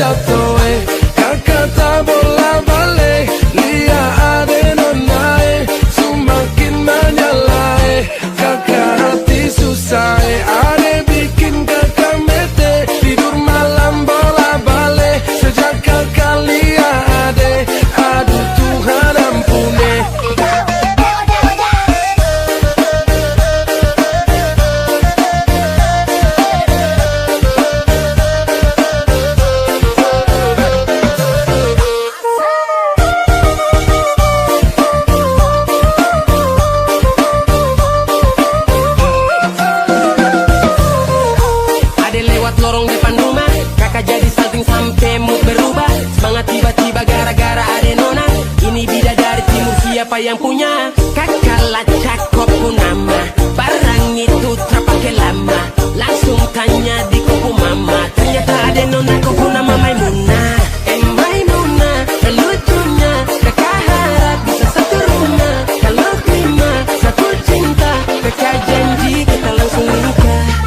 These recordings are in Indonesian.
jatuh, kakak tak bola balik. Lihat ade nona, semakin menyala, kakak hati susah, ade bikin kakak mete. Tidur malam bola balik, sejak kakak lihat ade, aduh Tuhan ampuni. Ade lewat lorong depan rumah, kakak jadi salting sampai mood berubah. Semangat tiba-tiba gara-gara ade nona. Ini bidadari timur siapa yang punya? Kakak lacak kopu nama, barang itu terpakai lama. Langsung tanya di kopu mama, ternyata ade nona kopu nama Maimunah. Maimunah, lucunya kakak harap bisa satu rumah. Kalau terima satu cinta, kakak janji kita langsung nikah.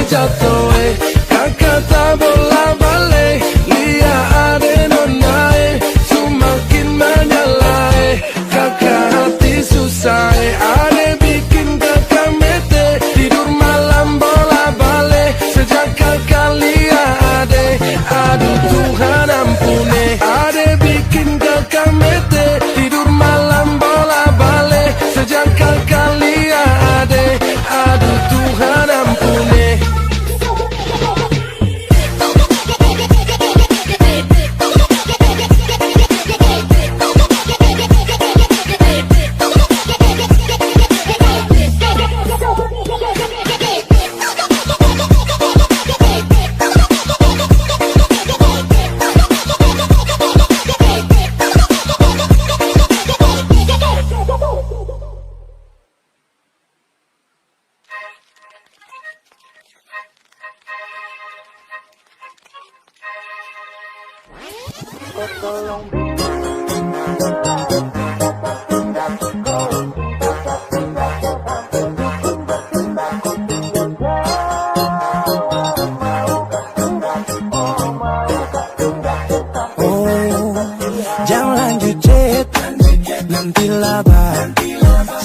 Jatuh, kakak tak bola balik. Lihat ade nona, semakin menyala, kakak hati susah, ade bikin kakak mete. Tidur malam bola balik, sejak kakak lihat ade, aduh Tuhan ampuni. Ade bikin kakak mete. Tidur malam bola balik, sejak kakak lihat ade, aduh Tuhan ampuni.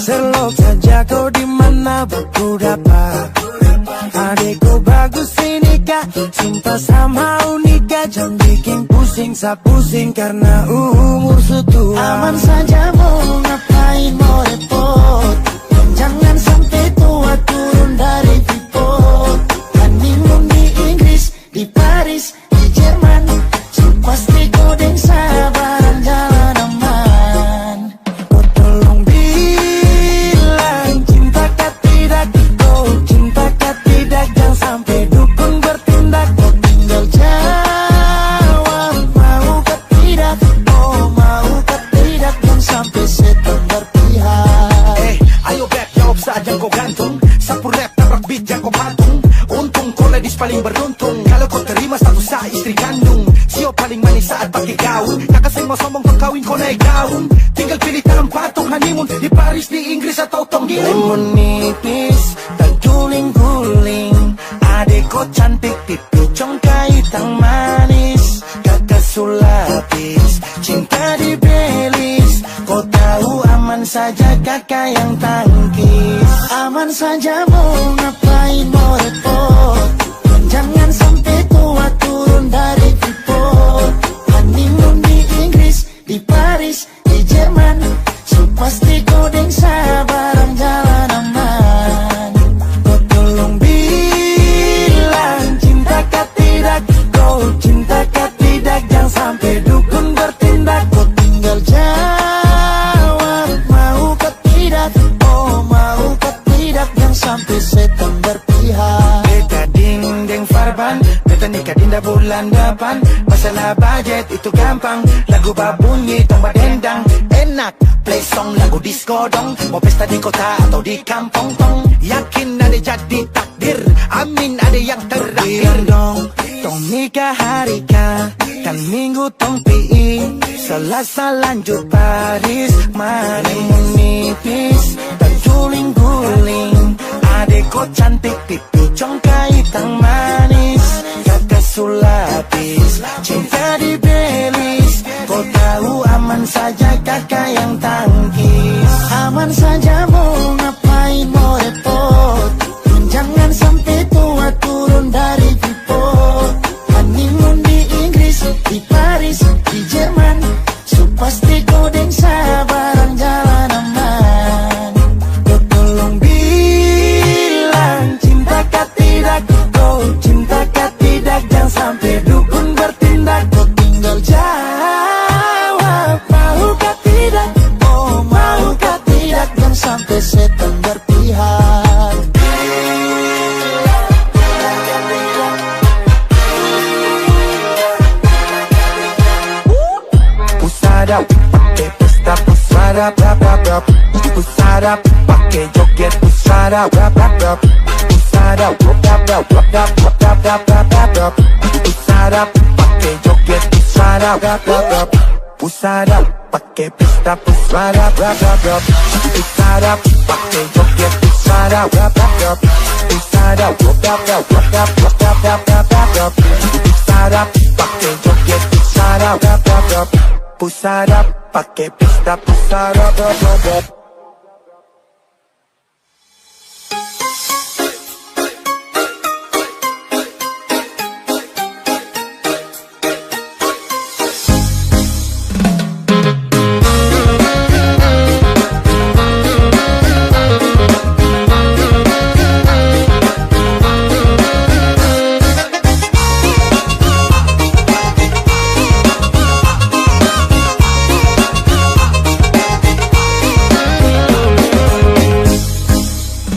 Selok saja kau di mana aku dapat. Adekku bagus ini kak, sumpah sama unika. Jangan bikin pusing, pusing karena umur setua. Aman saja mau ngapain mau repot. Jangan sampai tua turun dari freeport. Honeymoon di Inggris, di Paris, di Jerman. Pasti kau deng sabaran jalan aman. Kau tolong bilang cintakah tidak, kau cintakah tidak. Jangan sampai dukun bertindak. Kau tinggal jawab maukah honeymoon di Paris, di Inggris atau Tonggiling. Menipis dan guling-guling, adekku cantik pipi congkai tang manis, kakak sulapis cinta di Belis. Kau tahu aman saja kakak yang tangkis. Aman saja mau ngapain mau repot, jangan sampai tua turun dari tripod. Honeymoon di Inggris, di Paris, di Jerman, so pasti kau deng sabarang jalan aman. Kau tolong bilang cinta kah tidak, kau cinta kah tidak, jangan sampai dukun bertindak. Kau tinggal jawab mau kah tidak, oh mau kah tidak, jangan sampai setan berpihak. Beta dinding farban, beta nikah dinda bulan depan. Masalah budget itu gampang, lagu babunyi tambah dendang. Enak, play song lagu disco dong. Mau pesta di kota atau di kampung tong. Yakin ada jadi takdir, amin ada yang terakhir. Bilang dong, tong nikah hari kan minggu tong PI, Selasa lanjut Paris. Mari menipis dan guling-guling, adekku cantik pipi congkai tang manis, kakak sulapis cinta di Belis. Kau tahu aman saja kakak yang tangkis. Aman saja mau ngapain mau repot, jangan sampai tua turun dari tripod. Honeymoon di Inggris, di Paris, di Jerman, so pasti kau deng sabarang jalan aman. Kau tolong bilang cinta kah tidak, kau cinta kah tidak, jangan sampai dukun bertindak. Kau tinggal jawab mau kah tidak, oh mau kah tidak, jangan sampai setan berpihak. Pusada pakai pesta, pusada rap rap rap, pusada pakai joget, pusada rap rap rap, pusada rap rap rap rap rap rap rap rap rap rap, pusada pakai joget, pusada rap rap rap, pusada pakai pesta, pusada rap rap rap, pusada pakai joget, pusada rap rap rap, pusada rap rap rap rap rap rap rap rap rap rap, pusada pakai joget, pusada rap rap rap, pusada pakai pesta, pusada rap rap rap.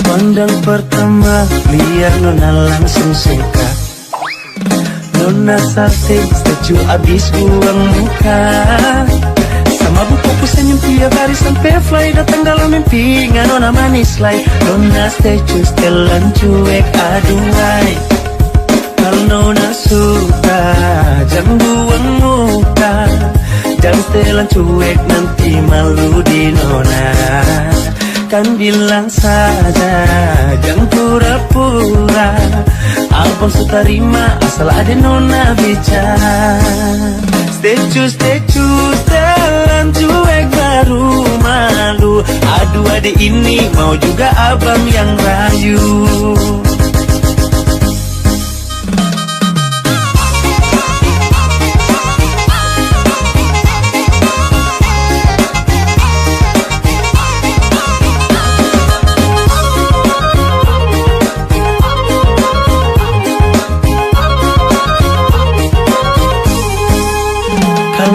Pandang pertama, liar nona langsung suka. Nona salting, setuju abis buang muka. Sama buku senyum tiap hari sampai fly, datang dalam mimpi nggak nona manis lay. Nona setuju setelan cuek aduhai. Kalau nona suka, jangan buang muka. Jangan setelan cuek nanti malu di nona. Kan bilang saja, jangan pura-pura. Abang suka terima asal ada nona bicara. Stay choose, jalan cuek baru malu. Aduh adik ini mau juga abang yang rayu.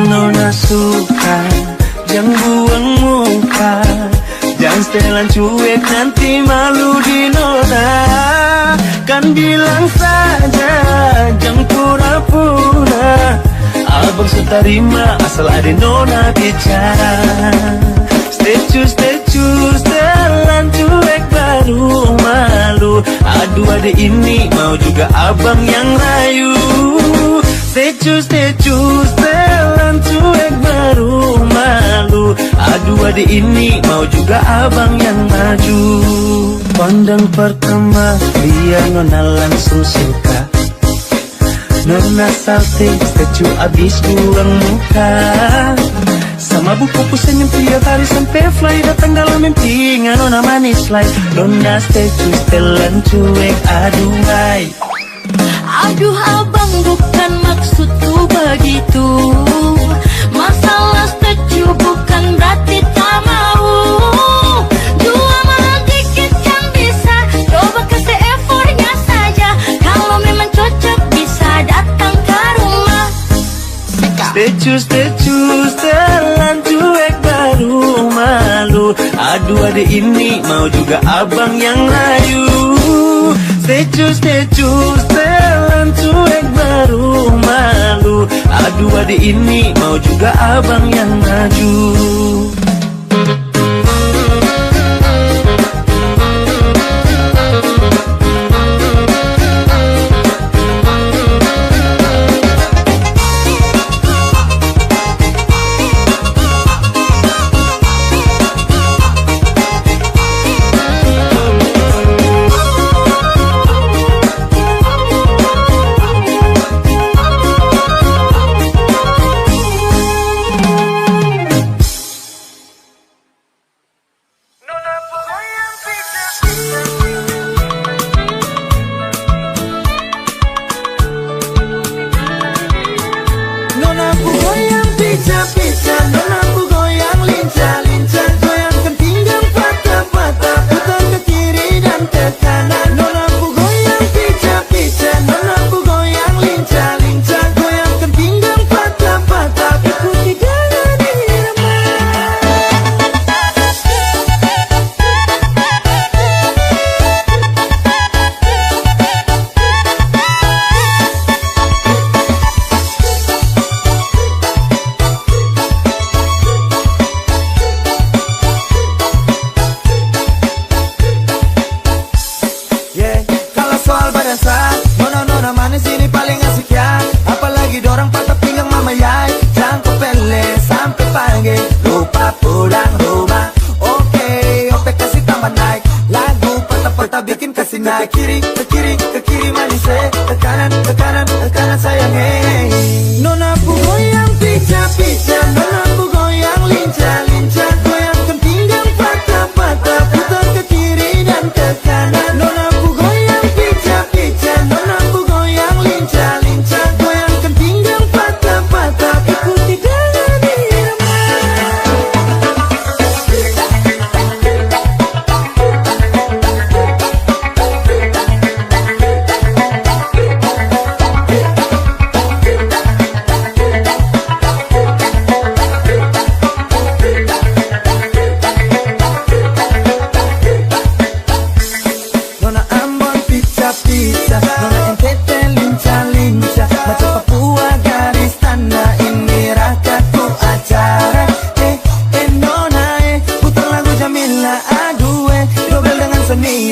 Nona suka, jangan buang muka. Jangan setelan cuek nanti malu di nona. Kan bilang saja, jangan pura-pura. Abang suka terima asal ada nona bicara. Stay choose, jalan cuek baru malu. Aduh adik ini mau juga abang yang rayu. Stay choose, jalan cuek baru malu. Aduh adik ini mau juga abang yang maju. Pandang pertama biar nona langsung suka. Nona salting statue abis buang muka. Sama buku senyum tiap hari sampai fly. Datang dalam mimpi nona manis like. Nona statue setelan cuek aduhai. Aduh abang bukan maksudku begitu. Masalah statue bukan berarti tak mau. Dua mahal dikit kan bisa. Coba kasih effortnya saja. Kalau memang cocok bisa datang ke rumah. Statue setelan cuek baru malu. Aduh adik ini mau juga abang yang layu. Statue setelan cuek baru malu. Aduh adik ini mau juga abang yang maju. Ke kiri manis ke kanan sayang Nona ku goyang pica-pica, nona ku goyang lincah-lincah, goyangkan pinggang patah-patah, putar ke kiri dan ke kanan. Nona ku goyang pica-pica, nona ku goyang lincah-lincah, goyangkan pinggang patah-patah, ikuti dengan irama.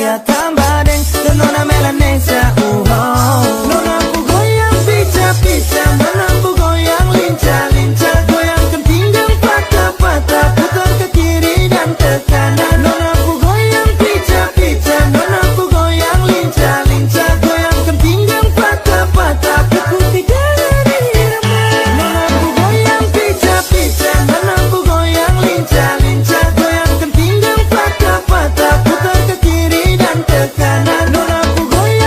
Tambah deng, dan nona Melanesia, nona ku goyang pica-pica, nona ku goyang lincah-lincah, goyangkan pinggang patah-patah, putar ke kiri dan ke kanan. Nona ku goyang pica-pica, nona ku goyang lincah-lincah, goyangkan pinggang patah-patah, ikuti dengan irama. Nona ku goyang pica-pica, nona ku goyang lincah-lincah, goyangkan pinggang patah-patah, putar ke kiri dan ke kanan. Nona ku goyang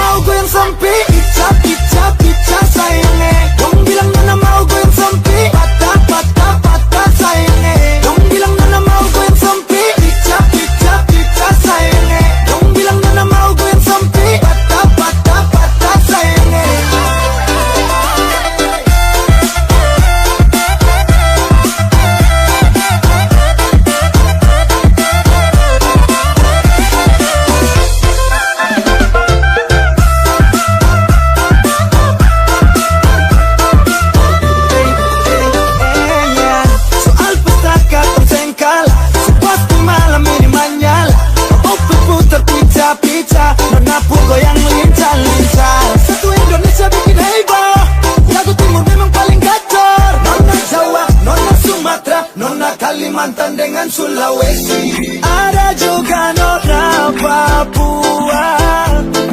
mau goyang sampai picah, picah, picah sayangnya. Dong bilang nona mau goyang sampai patah, patah, patah sayangnya. Dong bilang nona mau goyang sampai picah, picah, picah sayangnya. Dong bilang nona mau goyang sampai patah, patah, patah sayangnya. Soal petaka tersengkala, seperti malam ini menyala. Open putar pica-pica, nona pun goyang lincah-lincah. Satu Indonesia bikin heboh, lagu timur memang paling gacor. Nona Jawa, nona Sumatera, nona Kalimantan dengan Sulawesi. Ada juga nona Papua,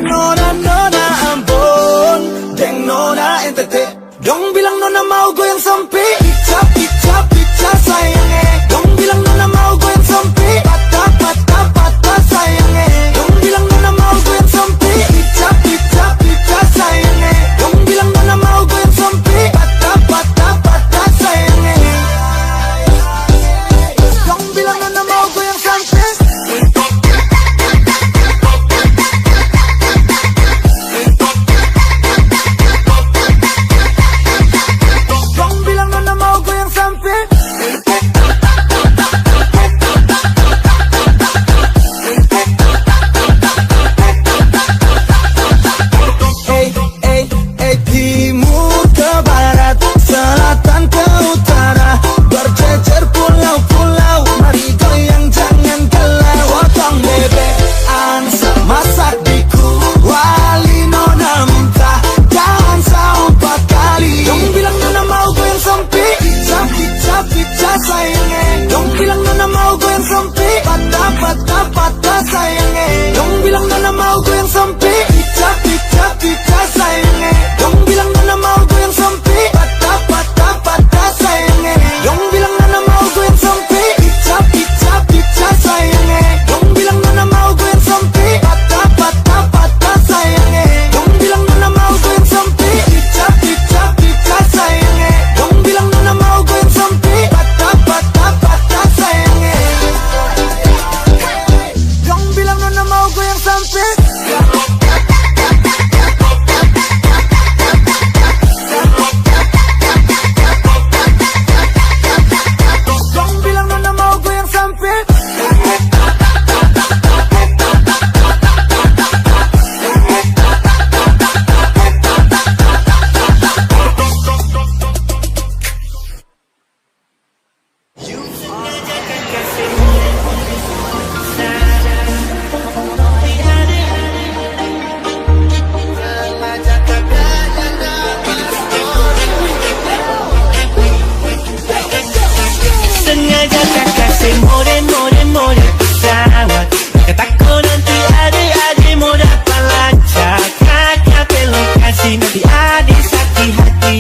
nona Ambon, deng nona NTT. Dong bilang nona mau goyang sampai picah, picah, picah sayangnya. Dong bilang nona mau goyang sampai patah, patah, patah sayangnya. Dong bilang nona mau goyang sampai picah, picah, picah sayangnya. Dong bilang nona mau goyang sampai patah, patah, patah sayangnya. Dong bilang nona mau goyang sampai. Dong bilang nona mau goyang sampai. Timur ke barat, selatan ke utara, berjejer pulau-pulau, mari goyang jangan kelar. Potong bebek, ansa, masak di kuali, nona minta dansa 4 kali. Dong bilang nona mau goyang sampai picah, picah, picah sayangnya. Dong bilang nona mau goyang sampai patah, patah, patah sayangnya. Dong bilang nona mau goyang sampai picah, picah, picah sayangnya. Dong bilang nona mau goyang sampai patah, patah, patah sayangnya. Dong bilang nona mau goyang sampai picah, picah, picah sayangnya. Dong bilang nona mau goyang sampai patah, patah, patah sayangnya. Dong bilang nona mau goyang sampai picah, picah, picah sayangnya. Dong bilang nona mau goyang sampai patah, patah, patah sayangnya. Dong bilang nona mau goyang sampai. Dong bilang nona mau goyang sampai. Sengaja tak kasih more pesawat. Kataku nanti adik-adik mau dapat lancar. Kakak pelokasi nanti adik sakit hati.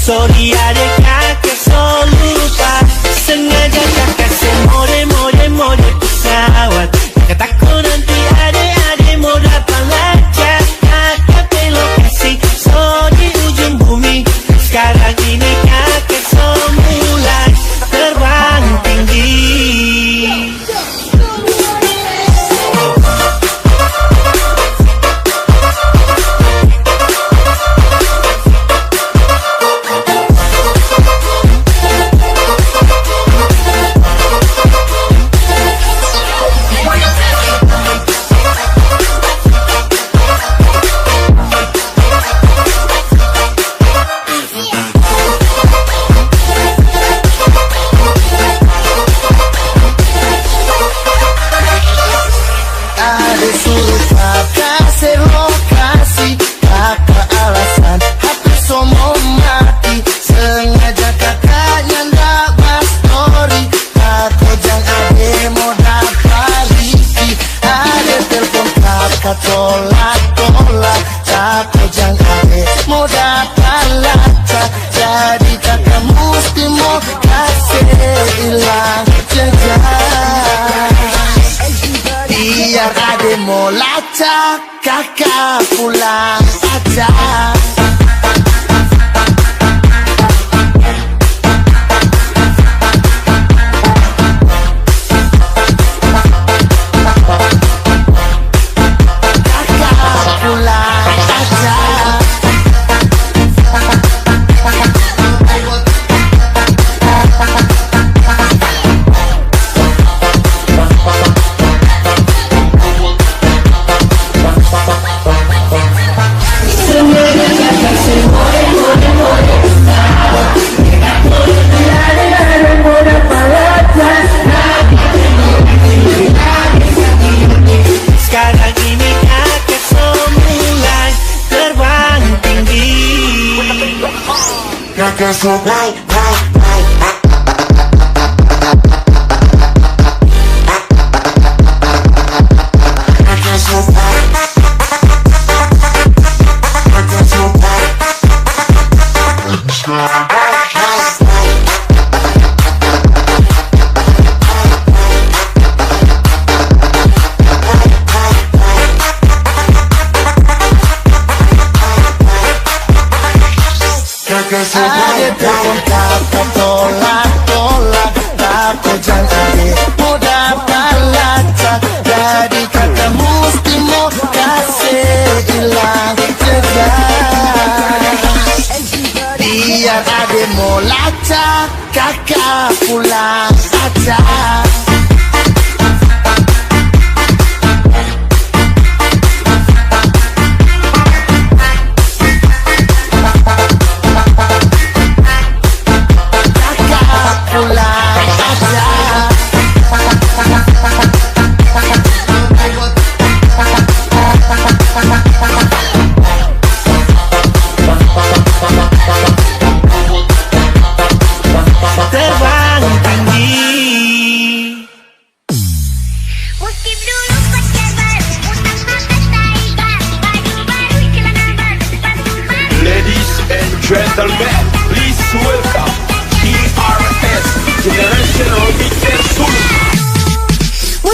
Sorry adik kakak so lupa. Sengaja tak kasih more pesawat. Kataku nanti adik-adik mau dapat lancar. Kakak pelokasi so di ujung bumi. Sekarang ini kakak so mulai terbang tinggi. Adik suruh kakak selokasi, kakak alasan HP semua mati. Sengaja kakaknya ndak mas story. Kakak jangan adik mau dapat Riki. Adik telepon kakak tolak. Kakak jangan adik mau dapat Lata. Jadi kakak mesti mau kasih hilang jejak. Biar ade mau lacak kakak pulang. Kakak so Ada telepon kakak tolak Aku jangan mudah pelacak. Jadi kakak mesti mau kasih hilang jejak. Biar ada mau lacak, kakak pulang saja. Terbang tinggi. Skip dulu pacar baru, utang pakai tiger, baju baru, celana baru, sepatu baru. Ladies and gentlemen, please welcome TRS Generational Mixer Sulu.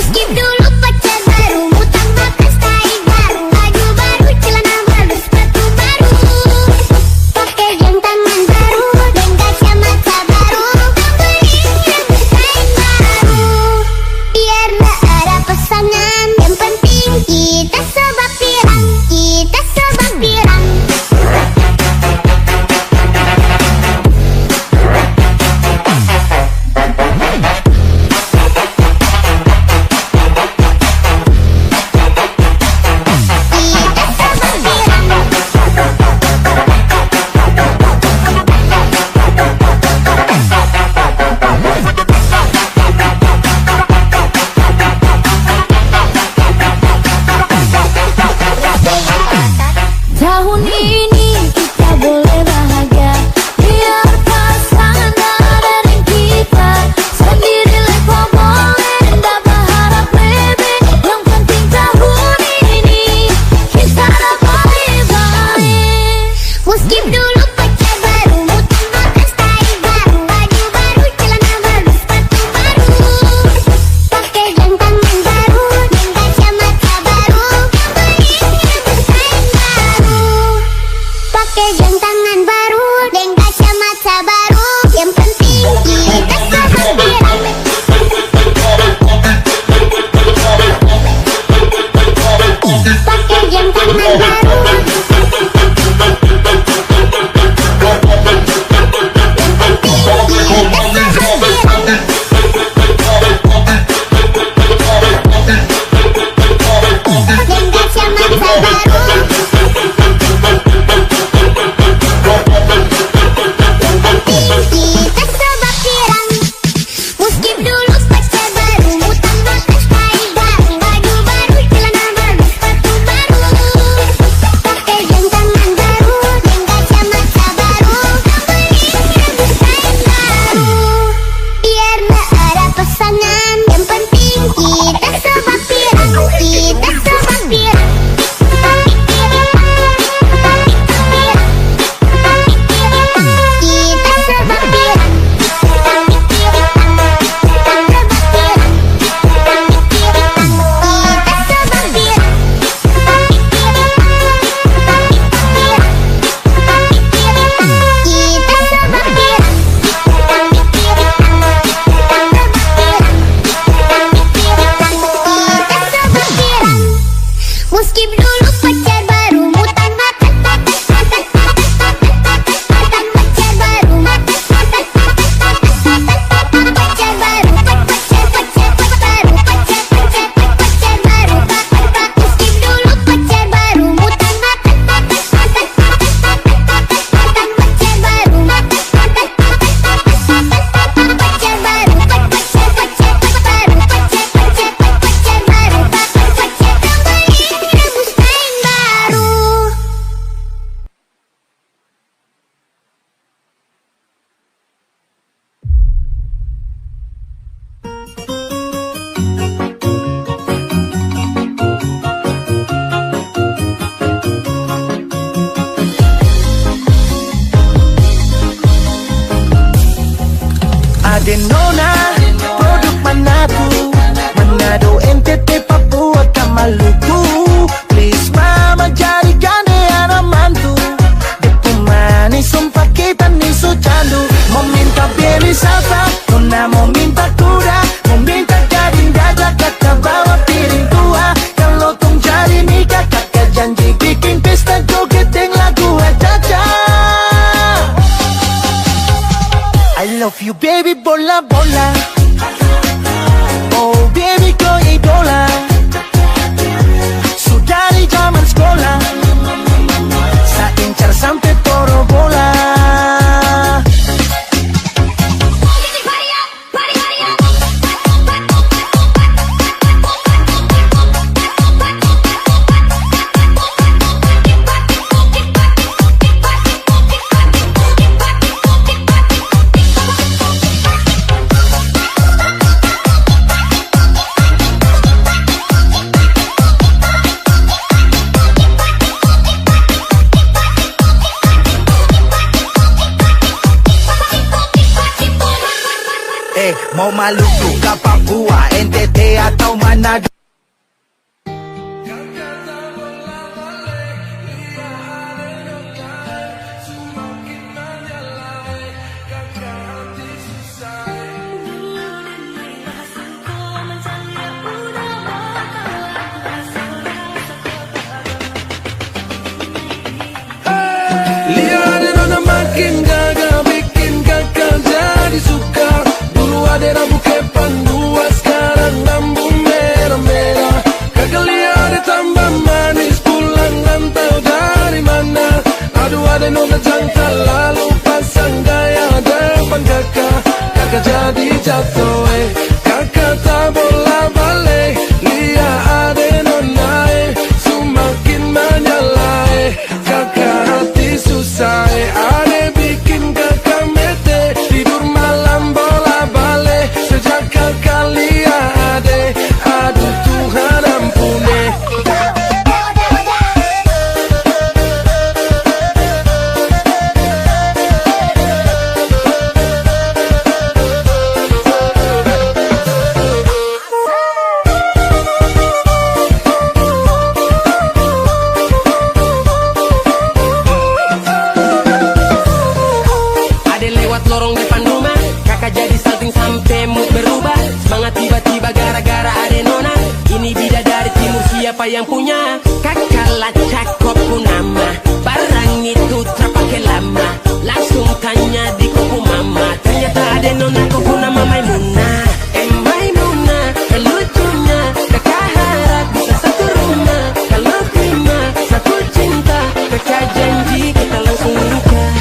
Skip dulu pacar baru, utang pakai tiger, baju baru, celana baru, sepatu baru. Pakai jam tangan baru dan kacamata baru. Beli desain baru. Biar gak ada pasangan, yang penting kita sebab pirang, kita sebab pirang. Ade Nona, produk Manado, Manado, NTT, Papua, Maluku. Please mama jadikan dia anak mantu. Dia manis sumpah kita nih so candu. Mau minta beli salsa, Nona mau minta kuda, mau minta gading gajah, kakak bawa piring tua. Kalau tong jadi nikah, kakak janji bikin pesta joget yang lagu aja. I love you baby bola bola. Oh baby kau idola. Sudah di zaman sekolah, saya incar sampai toro bola. Mau Maluku ke Papua, NTT atau Manado. Lihat Nona makin gagah, bikin kakak jadi suka. Dulu ada rambut kepan dua, sekarang rambut merah-merah. Kakak lihat tambah manis, pulang rantau dari mana? Aduh ada Nona jantan, lalu pasang gaya depan kakak. Kakak jadi jatuh, kakak tak bola balik. Lihat ada Nona, semakin menyala, kakak hati susah, ada bikin kakak mete. Tidur malam bola balik, sejak kakak lihat, aduh Tuhan ampuni. Ada lewat lorong depan rumah, kakak jadi salting sampai mood berubah. Semangat tiba-tiba gara-gara ada Nona. Ini bidadari timur, siapa yang punya? Kakak lah cakep nama, barang itu terpakai lama. Langsung tanya di kuku mama, ternyata ada Nona kuku nama Maimunah. Maimunah, lucunya kakak harap bisa satu rumah. Kalau terima satu cinta, kakak janji kita langsung nikah.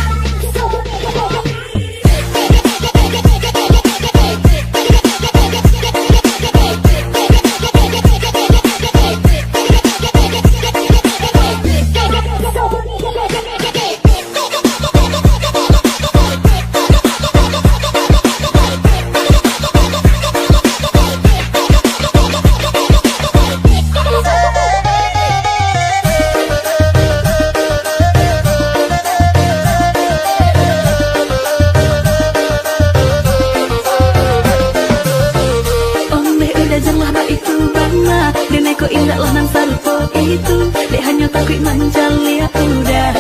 Itu dek hanya takut menjalia udah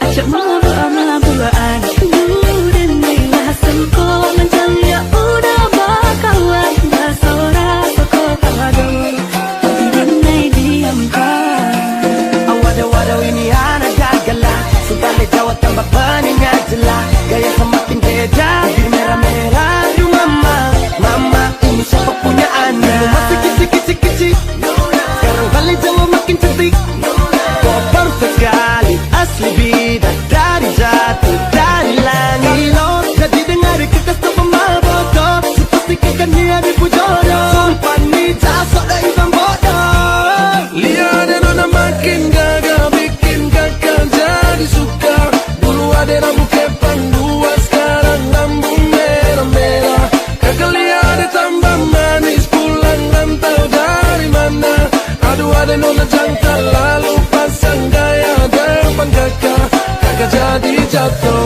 acak mabuk-mabukan dan nila sengko menjalia udah bakalan basora soko kawado dinai diamkan Awadaw ini anak gagala, sudah le Jawa tambah peningnya jelas. Gaya semakin beda, bibir merah-merah. Aduh mama, mama ini siapa punya anak? Masih kecil-kecil, sekarang balik Jawa makin cantik. Kau perfect sekali, asli bidadari jatuh dari langit. Kalau jadi dengar kita sama bodoh, sepastikan dia dipujodoh. Sumpah nih jasok dan ibang bodoh. Lihat Nona makin gagah, bikin kakak jadi suka. Dulu ada rambut kepan dua, sekarang rambut merah-merah. Kakak lihat tambah manis, pulang rantau dari mana? Aduh ada Nona jantan, lalu pasang gaya depan kakak. Kakak jadi jatuh,